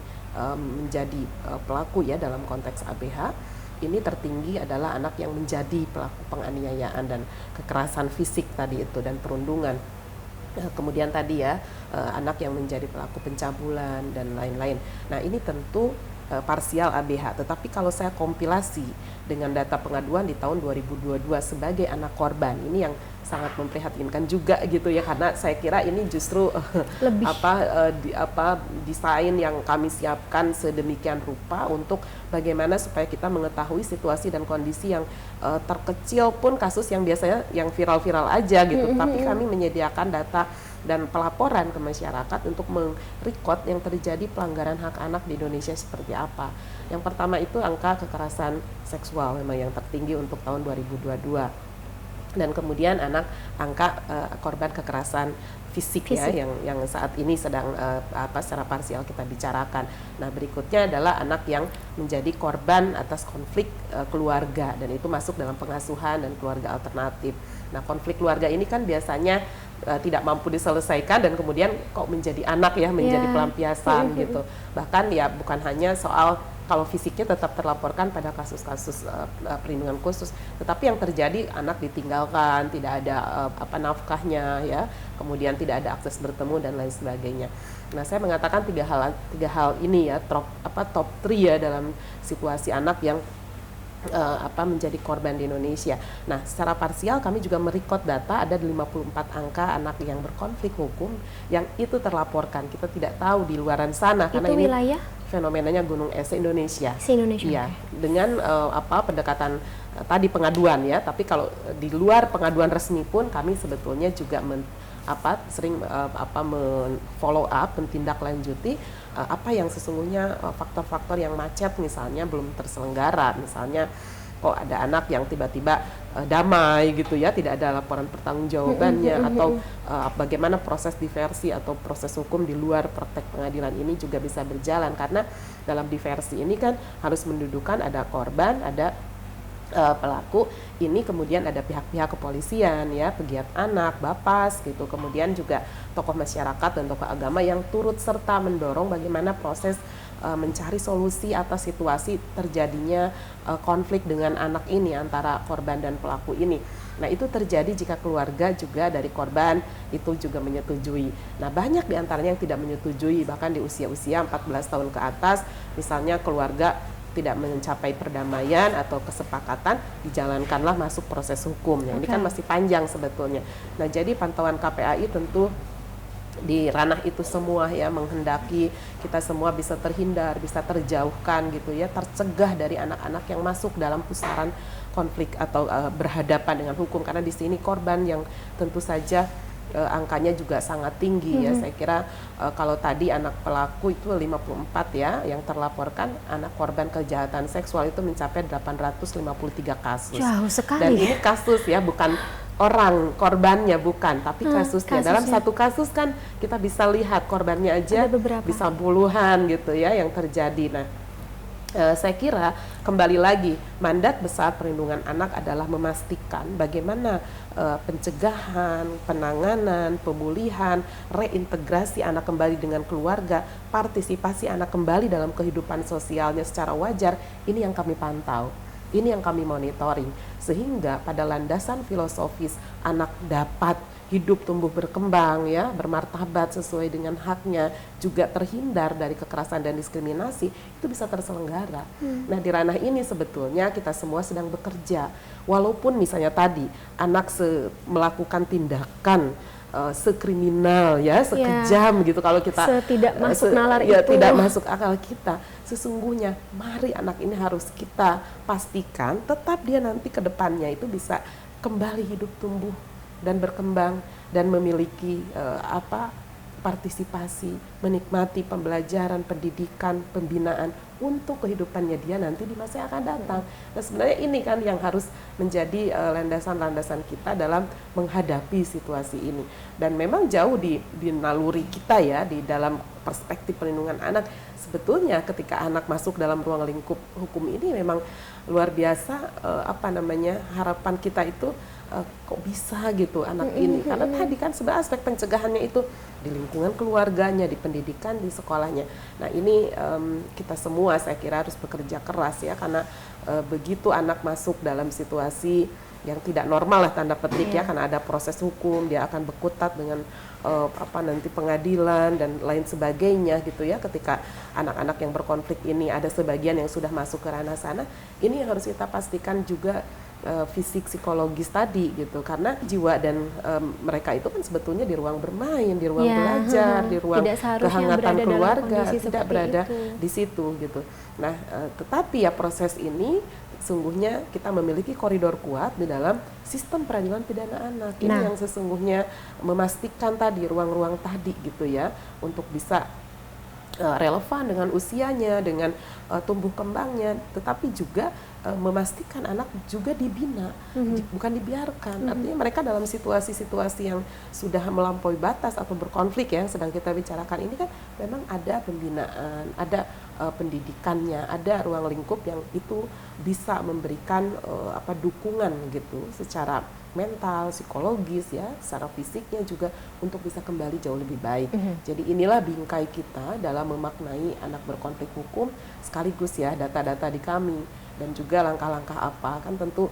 B: menjadi pelaku ya dalam konteks ABH. Ini tertinggi adalah anak yang menjadi pelaku penganiayaan dan kekerasan fisik tadi itu dan perundungan. Kemudian tadi ya anak yang menjadi pelaku pencabulan dan lain-lain. Nah ini tentu parsial ABH, tetapi kalau saya kompilasi dengan data pengaduan di tahun 2022 sebagai anak korban, ini yang sangat memprihatinkan juga gitu ya, karena saya kira ini justru desain yang kami siapkan sedemikian rupa untuk bagaimana supaya kita mengetahui situasi dan kondisi yang terkecil pun kasus yang biasanya yang viral-viral aja gitu, tapi kami menyediakan data dan pelaporan ke masyarakat untuk merekod yang terjadi pelanggaran hak anak di Indonesia seperti apa. Yang pertama itu angka kekerasan seksual memang yang tertinggi untuk tahun 2022. Dan kemudian angka korban kekerasan fisik ya yang saat ini sedang secara parsial kita bicarakan. Nah, berikutnya adalah anak yang menjadi korban atas konflik keluarga dan itu masuk dalam pengasuhan dan keluarga alternatif. Nah, konflik keluarga ini kan biasanya tidak mampu diselesaikan dan kemudian kok menjadi anak ya, menjadi pelampiasan gitu. Bahkan ya bukan hanya soal kalau fisiknya tetap terlaporkan pada kasus-kasus perlindungan khusus, tetapi yang terjadi anak ditinggalkan, tidak ada nafkahnya ya, kemudian tidak ada akses bertemu dan lain sebagainya. Nah, saya mengatakan tiga hal ini ya, top 3 ya dalam situasi anak yang menjadi korban di Indonesia. Nah, secara parsial kami juga merekod data ada 54 angka anak yang berkonflik hukum yang itu terlaporkan. Kita tidak tahu di luaran sana
A: itu
B: karena ini
A: wilayah
B: fenomenanya gunung es Indonesia.
A: Indonesia.
B: Iya, dengan pendekatan tadi pengaduan ya, tapi kalau di luar pengaduan resmi pun kami sebetulnya juga sering follow up, mentindaklanjuti apa yang sesungguhnya faktor-faktor yang macet misalnya belum terselenggara, misalnya kok ada anak yang tiba-tiba damai gitu ya, tidak ada laporan pertanggungjawabannya atau bagaimana proses diversi atau proses hukum di luar praktek pengadilan ini juga bisa berjalan, karena dalam diversi ini kan harus mendudukan ada korban, ada pelaku, ini kemudian ada pihak-pihak kepolisian ya, pegiat anak, Bapas gitu, kemudian juga tokoh masyarakat dan tokoh agama yang turut serta mendorong bagaimana proses mencari solusi atas situasi terjadinya konflik dengan anak ini antara korban dan pelaku ini. Nah, itu terjadi jika keluarga juga dari korban itu juga menyetujui. Nah, banyak diantaranya yang tidak menyetujui, bahkan di usia-usia 14 tahun ke atas, misalnya keluarga tidak mencapai perdamaian atau kesepakatan, dijalankanlah masuk proses hukumnya. Ini kan masih panjang sebetulnya. Nah, jadi pantauan KPAI tentu di ranah itu semua ya, menghendaki kita semua bisa terhindar, bisa terjauhkan gitu ya, tercegah dari anak-anak yang masuk dalam pusaran konflik atau berhadapan dengan hukum, karena di sini korban yang tentu saja angkanya juga sangat tinggi ya. Saya kira kalau tadi anak pelaku itu 54 ya yang terlaporkan, anak korban kejahatan seksual itu mencapai 853 kasus.
A: Jauh sekali.
B: Dan ini kasus ya, bukan orang korbannya, bukan, tapi kasusnya. Dalam satu kasus kan kita bisa lihat korbannya aja bisa puluhan gitu ya yang terjadi. Nah, saya kira kembali lagi mandat besar perlindungan anak adalah memastikan bagaimana pencegahan, penanganan, pemulihan, reintegrasi anak kembali dengan keluarga, partisipasi anak kembali dalam kehidupan sosialnya secara wajar. Ini yang kami pantau, ini yang kami monitoring, sehingga pada landasan filosofis anak dapat hidup, tumbuh, berkembang ya, bermartabat sesuai dengan haknya, juga terhindar dari kekerasan dan diskriminasi, itu bisa terselenggara. Nah, di ranah ini sebetulnya kita semua sedang bekerja. Walaupun misalnya tadi anak melakukan tindakan sekriminal ya, sekejam gitu kalau kita
A: tidak masuk nalar
B: ya,
A: itu.
B: tidak masuk akal kita. Sesungguhnya mari anak ini harus kita pastikan tetap dia nanti ke depannya itu bisa kembali hidup, tumbuh dan berkembang dan memiliki partisipasi, menikmati pembelajaran, pendidikan, pembinaan untuk kehidupannya dia nanti di masa yang akan datang. Nah sebenarnya ini kan yang harus menjadi landasan-landasan kita dalam menghadapi situasi ini. Dan memang jauh di naluri kita ya, di dalam perspektif perlindungan anak, sebetulnya ketika anak masuk dalam ruang lingkup hukum ini memang luar biasa harapan kita itu kok bisa gitu anak ini, karena tadi kan sebenarnya aspek pencegahannya itu di lingkungan keluarganya, di pendidikan, di sekolahnya. Nah ini kita semua saya kira harus bekerja keras ya, karena begitu anak masuk dalam situasi yang tidak normal lah tanda petik ya, karena ada proses hukum, dia akan berkutat dengan nanti pengadilan dan lain sebagainya gitu ya. Ketika anak-anak yang berkonflik ini ada sebagian yang sudah masuk ke ranah sana, ini yang harus kita pastikan juga fisik psikologis tadi gitu, karena jiwa dan mereka itu kan sebetulnya di ruang bermain, di ruang belajar, di ruang kehangatan keluarga, tidak berada di situ gitu. Nah tetapi ya proses ini sesungguhnya kita memiliki koridor kuat di dalam sistem peradilan pidana anak. Ini yang sesungguhnya memastikan tadi ruang-ruang tadi gitu ya, untuk bisa relevan dengan usianya, dengan tumbuh kembangnya, tetapi juga memastikan anak juga dibina, bukan dibiarkan. Artinya mereka dalam situasi-situasi yang sudah melampaui batas atau berkonflik ya, yang sedang kita bicarakan ini kan memang ada pembinaan, ada pendidikannya, ada ruang lingkup yang itu bisa memberikan dukungan gitu secara mental, psikologis ya, secara fisiknya juga untuk bisa kembali jauh lebih baik. Jadi inilah bingkai kita dalam memaknai anak berkonflik hukum, sekaligus ya data-data di kami dan juga langkah-langkah apa, kan tentu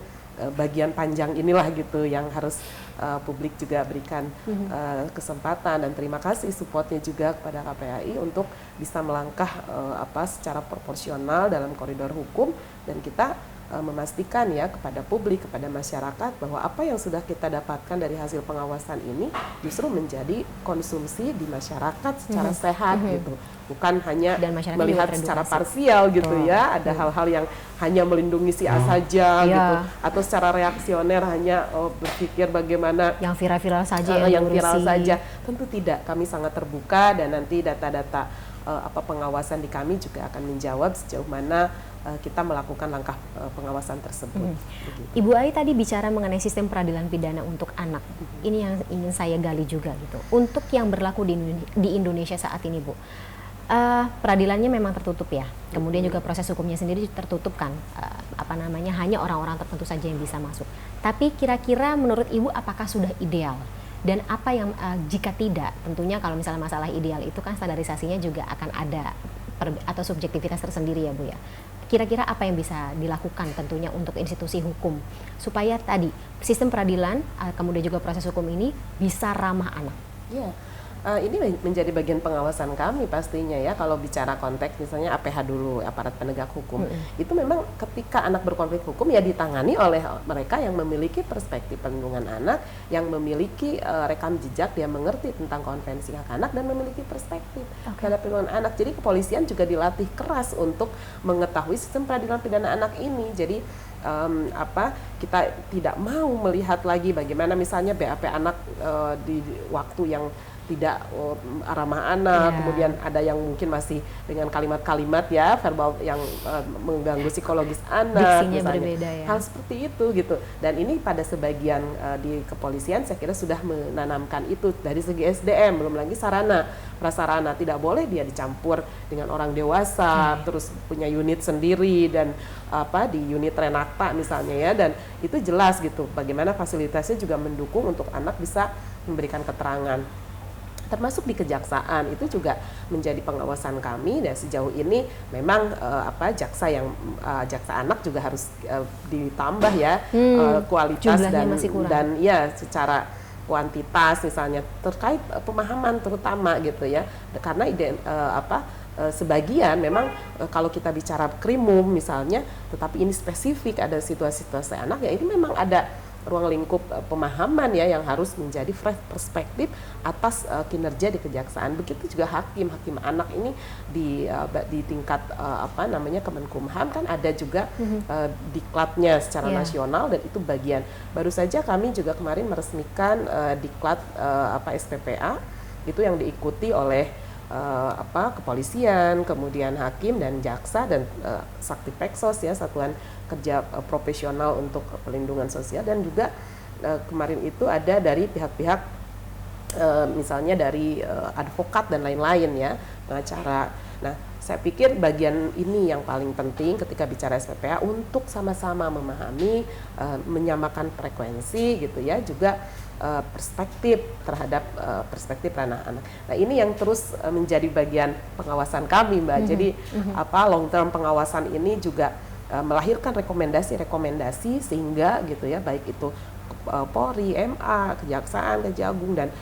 B: bagian panjang inilah gitu yang harus publik juga berikan kesempatan, dan terima kasih supportnya juga kepada KPAI untuk bisa melangkah secara proporsional dalam koridor hukum, dan kita memastikan ya kepada publik, kepada masyarakat bahwa apa yang sudah kita dapatkan dari hasil pengawasan ini justru menjadi konsumsi di masyarakat secara sehat gitu, bukan hanya melihat secara parsial gitu ya, ada hal-hal yang hanya melindungi si A saja gitu, atau secara reaksioner hanya berpikir bagaimana
A: yang viral-viral saja,
B: yang viral saja. Tentu tidak, kami sangat terbuka dan nanti data-data pengawasan di kami juga akan menjawab sejauh mana kita melakukan langkah pengawasan tersebut.
A: Ibu Ai tadi bicara mengenai sistem peradilan pidana untuk anak. Ini yang ingin saya gali juga gitu. Untuk yang berlaku di Indonesia saat ini, Bu, peradilannya memang tertutup ya. Kemudian juga proses hukumnya sendiri tertutup kan. Hanya orang-orang tertentu saja yang bisa masuk. Tapi kira-kira menurut Ibu apakah sudah ideal? Dan apa yang jika tidak, tentunya kalau misalnya masalah ideal itu kan standarisasinya juga akan ada atau subjektivitas tersendiri ya Bu ya. Kira-kira apa yang bisa dilakukan tentunya untuk institusi hukum supaya tadi sistem peradilan kemudian juga proses hukum ini bisa ramah anak?
B: Ya, ini menjadi bagian pengawasan kami pastinya ya. Kalau bicara konteks misalnya APH dulu, aparat penegak hukum, itu memang ketika anak berkonflik hukum ya ditangani oleh mereka yang memiliki perspektif perlindungan anak, yang memiliki rekam jejak, dia mengerti tentang konvensi hak anak dan memiliki perspektif terhadap perlindungan anak. Jadi kepolisian juga dilatih keras untuk mengetahui sistem peradilan pidana anak ini. Jadi kita tidak mau melihat lagi bagaimana misalnya BAP anak di waktu yang tidak ramah anak, kemudian ada yang mungkin masih dengan kalimat-kalimat ya verbal yang mengganggu psikologis anak,
A: diksinya berbeda ya.
B: Hal seperti itu gitu. Dan ini pada sebagian di kepolisian saya kira sudah menanamkan itu dari segi SDM, belum lagi sarana prasarana, tidak boleh dia dicampur dengan orang dewasa, terus punya unit sendiri dan di unit renakta misalnya ya, dan itu jelas gitu bagaimana fasilitasnya juga mendukung untuk anak bisa memberikan keterangan. Termasuk di kejaksaan itu juga menjadi pengawasan kami, dan sejauh ini memang jaksa anak juga harus ditambah ya kualitas dan ya secara kuantitas misalnya terkait pemahaman terutama gitu ya, karena sebagian memang kalau kita bicara krimum misalnya, tetapi ini spesifik ada situasi-situasi anak ya, ini memang ada ruang lingkup pemahaman ya yang harus menjadi fresh perspektif atas kinerja di kejaksaan. Begitu juga hakim anak ini di tingkat apa namanya Kemenkumham kan ada juga diklatnya secara nasional, dan itu bagian. Baru saja kami juga kemarin meresmikan diklat apa SPPA itu yang diikuti oleh kepolisian, kemudian hakim dan jaksa dan Sakti Peksos ya, Satuan Kerja Profesional untuk Pelindungan Sosial, dan juga kemarin itu ada dari pihak-pihak misalnya dari advokat dan lain-lain ya, pengacara. Nah, saya pikir bagian ini yang paling penting ketika bicara SPPA untuk sama-sama memahami, menyamakan frekuensi gitu ya, juga perspektif terhadap perspektif ranah anak. Nah, ini yang terus menjadi bagian pengawasan kami, Mbak. Jadi long term pengawasan ini juga melahirkan rekomendasi-rekomendasi sehingga gitu ya, baik itu Polri, MA, Kejaksaan, Kejagung, dan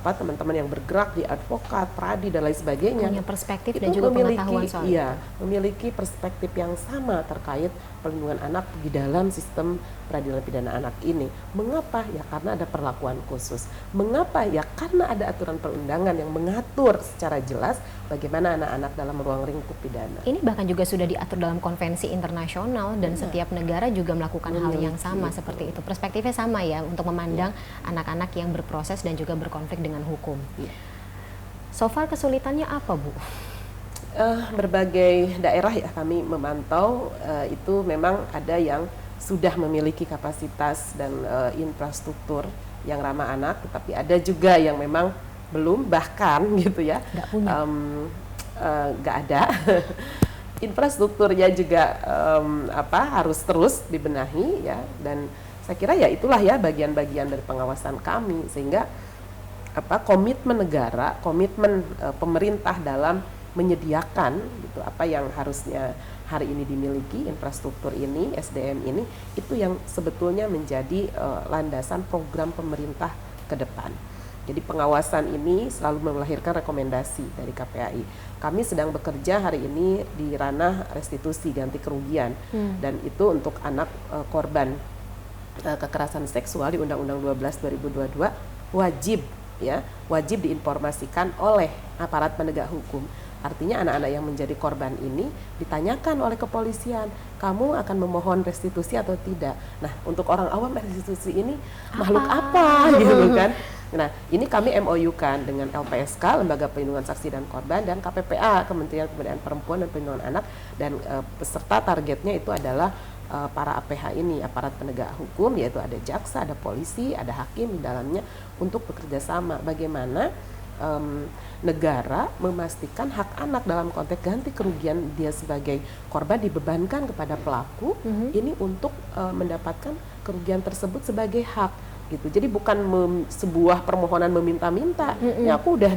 B: teman-teman yang bergerak di advokat, pradi dan lain sebagainya,
A: punya perspektif dan juga pengetahuan soal itu.
B: Memiliki perspektif yang sama terkait perlindungan anak di dalam sistem peradilan pidana anak ini. Mengapa? Ya karena ada perlakuan khusus. Mengapa? Ya karena ada aturan perundangan yang mengatur secara jelas bagaimana anak-anak dalam ruang lingkup pidana.
A: Ini bahkan juga sudah diatur dalam konvensi internasional dan setiap negara juga melakukan hal yang sama seperti itu. Perspektifnya sama ya untuk memandang anak-anak yang berproses dan juga berkonflik dengan hukum. So far kesulitannya apa, Bu?
B: Berbagai daerah ya kami memantau, itu memang ada yang sudah memiliki kapasitas dan infrastruktur yang ramah anak, tetapi ada juga yang memang belum, bahkan gitu ya, nggak ada. Infrastrukturnya juga harus terus dibenahi ya, dan saya kira ya itulah ya bagian-bagian dari pengawasan kami, sehingga komitmen negara, komitmen pemerintah dalam menyediakan gitu apa yang harusnya hari ini dimiliki, infrastruktur ini, SDM ini, itu yang sebetulnya menjadi landasan program pemerintah ke depan. Jadi pengawasan ini selalu melahirkan rekomendasi dari KPAI. Kami sedang bekerja hari ini di ranah restitusi ganti kerugian, dan itu untuk anak korban kekerasan seksual di Undang-Undang 12 2022 wajib diinformasikan oleh aparat penegak hukum. Artinya anak-anak yang menjadi korban ini ditanyakan oleh kepolisian, kamu akan memohon restitusi atau tidak. Nah, untuk orang awam restitusi ini makhluk apa gitu kan. Nah, ini kami MOU-kan dengan LPSK, Lembaga Perlindungan Saksi dan Korban, dan KPPA, Kementerian Pemberdayaan Perempuan dan Perlindungan Anak, dan peserta targetnya itu adalah para APH ini, aparat penegak hukum, yaitu ada jaksa, ada polisi, ada hakim di dalamnya, untuk bekerja sama bagaimana negara memastikan hak anak dalam konteks ganti kerugian dia sebagai korban dibebankan kepada pelaku ini untuk mendapatkan kerugian tersebut sebagai hak gitu. Jadi bukan sebuah permohonan meminta-minta, ya aku udah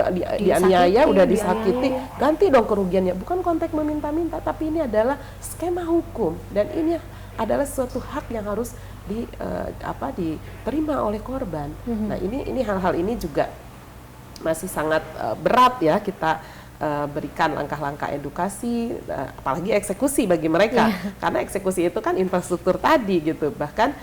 B: dianiaya, udah disakiti, ganti dong kerugiannya. Bukan konteks meminta-minta, tapi ini adalah skema hukum, dan ini adalah suatu hak yang harus diterima oleh korban. Nah, ini hal-hal ini juga masih sangat berat ya kita berikan langkah-langkah edukasi, apalagi eksekusi bagi mereka, karena eksekusi itu kan infrastruktur tadi gitu. Bahkan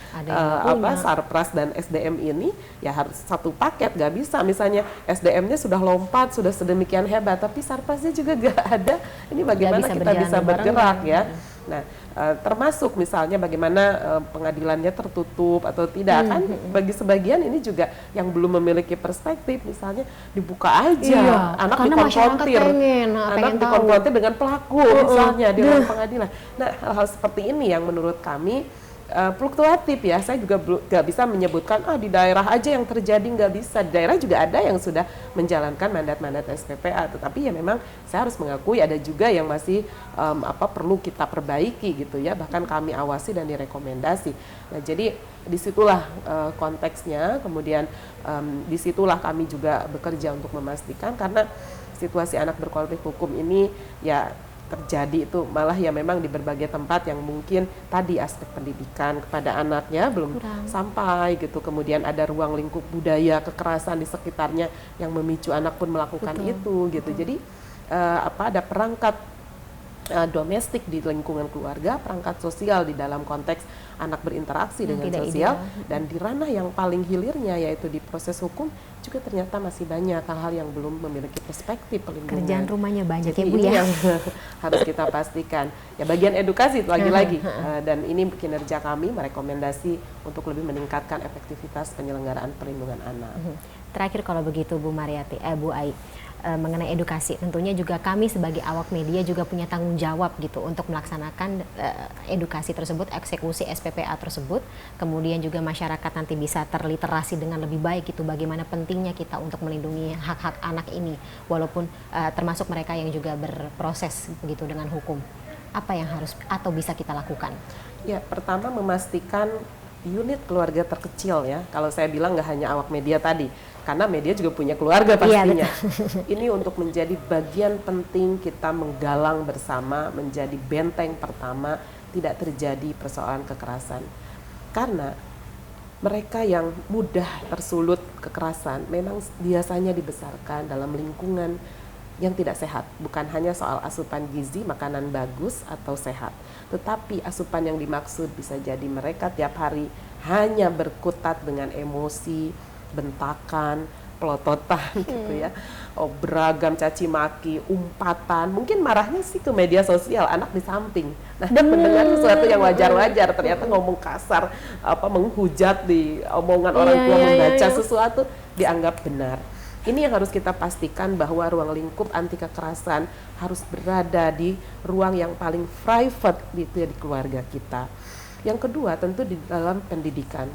B: Sarpras dan SDM ini ya harus satu paket, gak bisa misalnya SDM-nya sudah lompat, sudah sedemikian hebat, tapi Sarprasnya juga gak ada. Ini bagaimana kita bisa bergerak ya. Nah, termasuk misalnya bagaimana pengadilannya tertutup atau tidak, kan bagi sebagian ini juga yang belum memiliki perspektif, misalnya dibuka aja, anak dikonfrontir dengan pelaku misalnya di ruang pengadilan. Nah, hal-hal seperti ini yang menurut kami fluktuatif ya. Saya juga nggak bisa menyebutkan di daerah aja yang terjadi, nggak bisa. Di daerah juga ada yang sudah menjalankan mandat-mandat SPPA, tetapi ya memang saya harus mengakui ada juga yang masih perlu kita perbaiki gitu ya, bahkan kami awasi dan direkomendasi. Nah, jadi disitulah konteksnya, kemudian disitulah kami juga bekerja untuk memastikan, karena situasi anak berkonflik hukum ini ya terjadi itu malah ya memang di berbagai tempat yang mungkin tadi aspek pendidikan kepada anaknya belum sampai gitu, kemudian ada ruang lingkup budaya kekerasan di sekitarnya yang memicu anak pun melakukan itu gitu. Jadi ada perangkat domestik di lingkungan keluarga, perangkat sosial di dalam konteks anak berinteraksi dengan
A: tidak
B: sosial,
A: ideal.
B: dan di ranah yang paling hilirnya yaitu di proses hukum juga ternyata masih banyak hal-hal yang belum memiliki perspektif pelindungan.
A: Kerjaan rumahnya banyak
B: Jadi
A: ya Bu
B: ini
A: ya.
B: yang harus kita pastikan. Ya bagian edukasi lagi-lagi, dan ini kinerja kami merekomendasi untuk lebih meningkatkan efektivitas penyelenggaraan perlindungan anak.
A: Terakhir kalau begitu Bu Mariati, Bu Ai, mengenai edukasi, tentunya juga kami sebagai awak media juga punya tanggung jawab gitu untuk melaksanakan edukasi tersebut, eksekusi SPPA tersebut, kemudian juga masyarakat nanti bisa terliterasi dengan lebih baik gitu, bagaimana pentingnya kita untuk melindungi hak-hak anak ini, walaupun termasuk mereka yang juga berproses begitu dengan hukum. Apa yang harus atau bisa kita lakukan?
B: Ya, pertama memastikan unit keluarga terkecil ya. Kalau saya bilang nggak hanya awak media tadi, karena media juga punya keluarga pastinya. Ini untuk menjadi bagian penting kita menggalang bersama, menjadi benteng pertama tidak terjadi persoalan kekerasan. Karena mereka yang mudah tersulut kekerasan memang biasanya dibesarkan dalam lingkungan yang tidak sehat. Bukan hanya soal asupan gizi, makanan bagus atau sehat, tetapi asupan yang dimaksud bisa jadi mereka tiap hari hanya berkutat dengan emosi, bentakan, pelototan gitu ya, beragam caci maki, umpatan, mungkin marahnya sih ke media sosial, anak di samping. Nah, mendengar sesuatu yang wajar-wajar, ternyata ngomong kasar, menghujat di omongan orang tua, membaca sesuatu dianggap benar. Ini yang harus kita pastikan, bahwa ruang lingkup anti kekerasan harus berada di ruang yang paling private di keluarga kita. Yang kedua tentu di dalam pendidikan.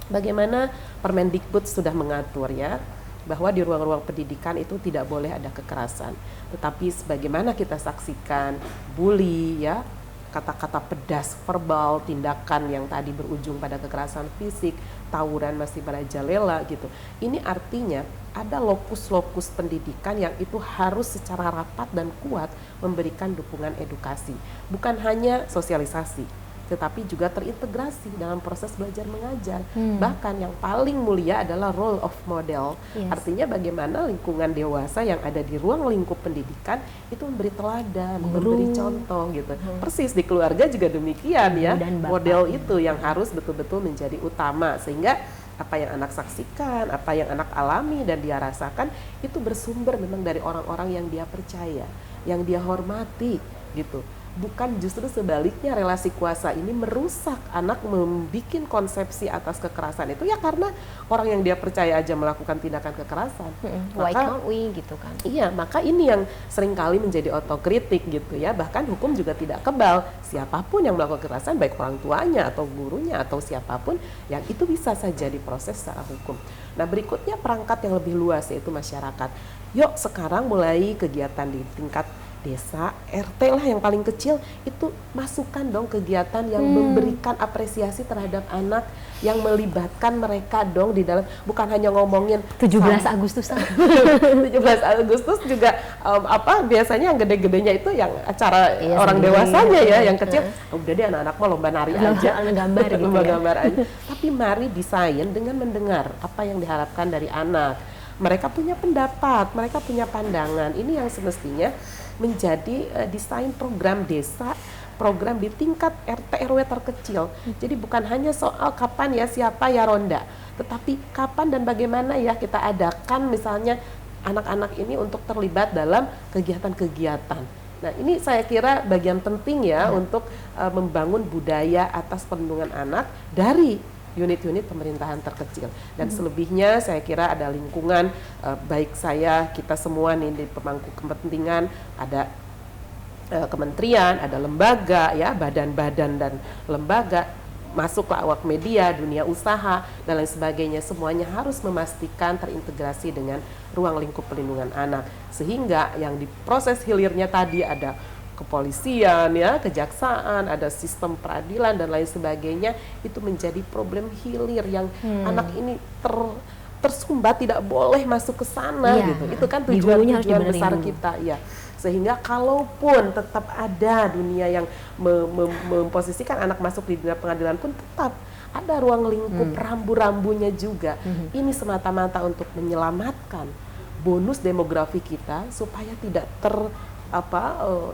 B: Bagaimana Permendikbud sudah mengatur ya, bahwa di ruang-ruang pendidikan itu tidak boleh ada kekerasan. Tetapi sebagaimana kita saksikan bully ya, kata-kata pedas, verbal, tindakan yang tadi berujung pada kekerasan fisik, tawuran masih merajalela gitu. Ini artinya ada lokus-lokus pendidikan yang itu harus secara rapat dan kuat memberikan dukungan edukasi. Bukan hanya sosialisasi, tetapi juga terintegrasi dalam proses belajar mengajar. Bahkan yang paling mulia adalah role of model. Artinya bagaimana lingkungan dewasa yang ada di ruang lingkup pendidikan itu memberi teladan, memberi contoh gitu. Persis di keluarga juga demikian ya. Model itu yang harus betul-betul menjadi utama, sehingga apa yang anak saksikan, apa yang anak alami dan dia rasakan itu bersumber memang dari orang-orang yang dia percaya, yang dia hormati gitu. Bukan justru sebaliknya, relasi kuasa ini merusak anak, membuat konsepsi atas kekerasan itu ya karena orang yang dia percaya aja melakukan tindakan kekerasan.
A: Why can't we gitu kan?
B: Iya, maka ini yang seringkali menjadi otokritik gitu ya. Bahkan hukum juga tidak kebal, siapapun yang melakukan kekerasan, baik orang tuanya atau gurunya atau siapapun, yang itu bisa saja diproses secara hukum. Nah, berikutnya perangkat yang lebih luas yaitu masyarakat. Yuk sekarang mulai kegiatan di tingkat desa, RT lah yang paling kecil, itu masukkan dong kegiatan yang memberikan apresiasi terhadap anak, yang melibatkan mereka dong di dalam, bukan hanya ngomongin
A: 17 Agustus
B: 17 Agustus juga biasanya yang gede-gedenya itu yang acara orang dewasanya ya, yang kecil udah deh anak-anak mau lomba nari aja,
A: gambar gitu
B: lomba gambar aja. Tapi mari desain dengan mendengar apa yang diharapkan dari anak. Mereka punya pendapat, mereka punya pandangan. Ini yang semestinya menjadi desain program desa, program di tingkat RT RW terkecil. Jadi bukan hanya soal kapan ya, siapa ya ronda, tetapi kapan dan bagaimana ya kita adakan misalnya anak-anak ini untuk terlibat dalam kegiatan-kegiatan. Nah, ini saya kira bagian penting ya untuk membangun budaya atas perlindungan anak dari unit-unit pemerintahan terkecil. Dan selebihnya saya kira ada lingkungan, baik saya, kita semua nih di pemangku kepentingan, ada kementerian, ada lembaga ya, badan-badan dan lembaga, masuklah awak media, dunia usaha dan lain sebagainya, semuanya harus memastikan terintegrasi dengan ruang lingkup perlindungan anak, sehingga yang di proses hilirnya tadi ada kepolisian ya, kejaksaan, ada sistem peradilan dan lain sebagainya, itu menjadi problem hilir yang anak ini tersumbat, tidak boleh masuk ke sana gitu. Itu kan tujuan besar kita ya. Sehingga kalaupun tetap ada dunia yang memposisikan anak masuk di dunia pengadilan pun tetap ada ruang lingkup rambu-rambunya juga. Ini semata-mata untuk menyelamatkan bonus demografi kita supaya tidak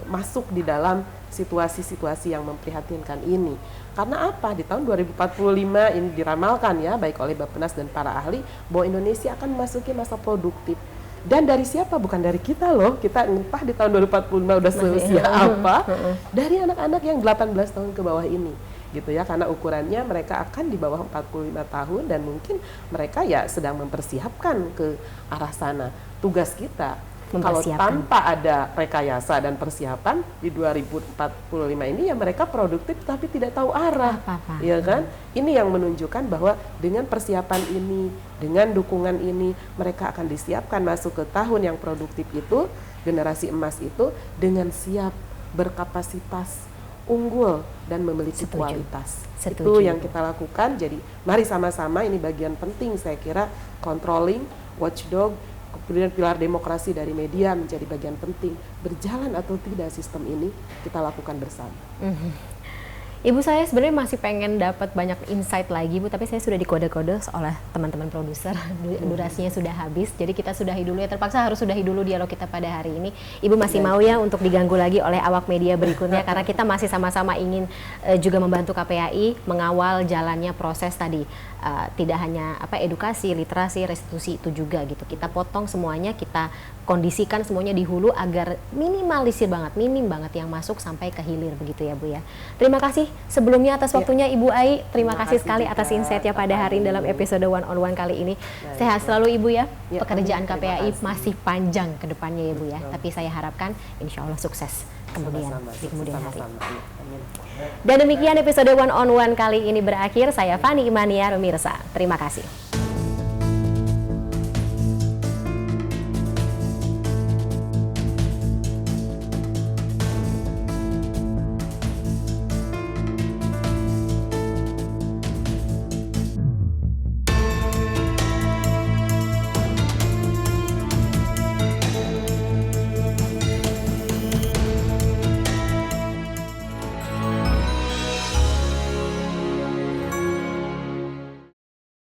B: masuk di dalam situasi-situasi yang memprihatinkan ini. Karena apa? Di tahun 2045 ini diramalkan ya, baik oleh Bappenas dan para ahli, bahwa Indonesia akan memasuki masa produktif. Dan dari siapa? Bukan dari kita loh. Kita entah di tahun 2045 udah seusia apa. Dari anak-anak yang 18 tahun ke bawah ini. Gitu ya, karena ukurannya mereka akan di bawah 45 tahun dan mungkin mereka ya sedang mempersiapkan ke arah sana. Tugas kita kalau tanpa ada rekayasa dan persiapan di 2045 ini ya mereka produktif tapi tidak tahu arah, ya kan? Ini yang menunjukkan bahwa dengan persiapan ini, dengan dukungan ini, mereka akan disiapkan masuk ke tahun yang produktif itu, generasi emas itu dengan siap, berkapasitas, unggul dan memiliki kualitas. Itu yang kita lakukan. Jadi mari sama-sama, ini bagian penting saya kira, controlling, watchdog, kemudian pilar demokrasi dari media menjadi bagian penting. Berjalan atau tidak sistem ini kita lakukan bersama.
A: Ibu, saya sebenarnya masih pengen dapat banyak insight lagi Bu, tapi saya sudah dikode-kode oleh teman-teman produser. Durasinya sudah habis, jadi kita sudahi dulu ya, terpaksa harus sudahi dulu dialog kita pada hari ini. Ibu masih mau ya untuk diganggu lagi oleh awak media berikutnya karena kita masih sama-sama ingin juga membantu KPAI mengawal jalannya proses tadi. Tidak hanya edukasi, literasi, restitusi itu juga gitu. Kita potong semuanya, kita kondisikan semuanya di hulu agar minim banget yang masuk sampai ke hilir begitu ya Bu ya. Terima kasih sebelumnya atas waktunya Ibu Ai. Terima kasih sekali atas insight-nya pada hari ini dalam episode One on One kali ini. Sehat selalu Ibu ya. Pekerjaan KPAI masih panjang ke depannya ya Bu ya. Tapi saya harapkan insya Allah sukses di kemudian hari. Dan demikian episode One on One kali ini berakhir. Saya Fani Imaniar, pemirsa. Terima kasih.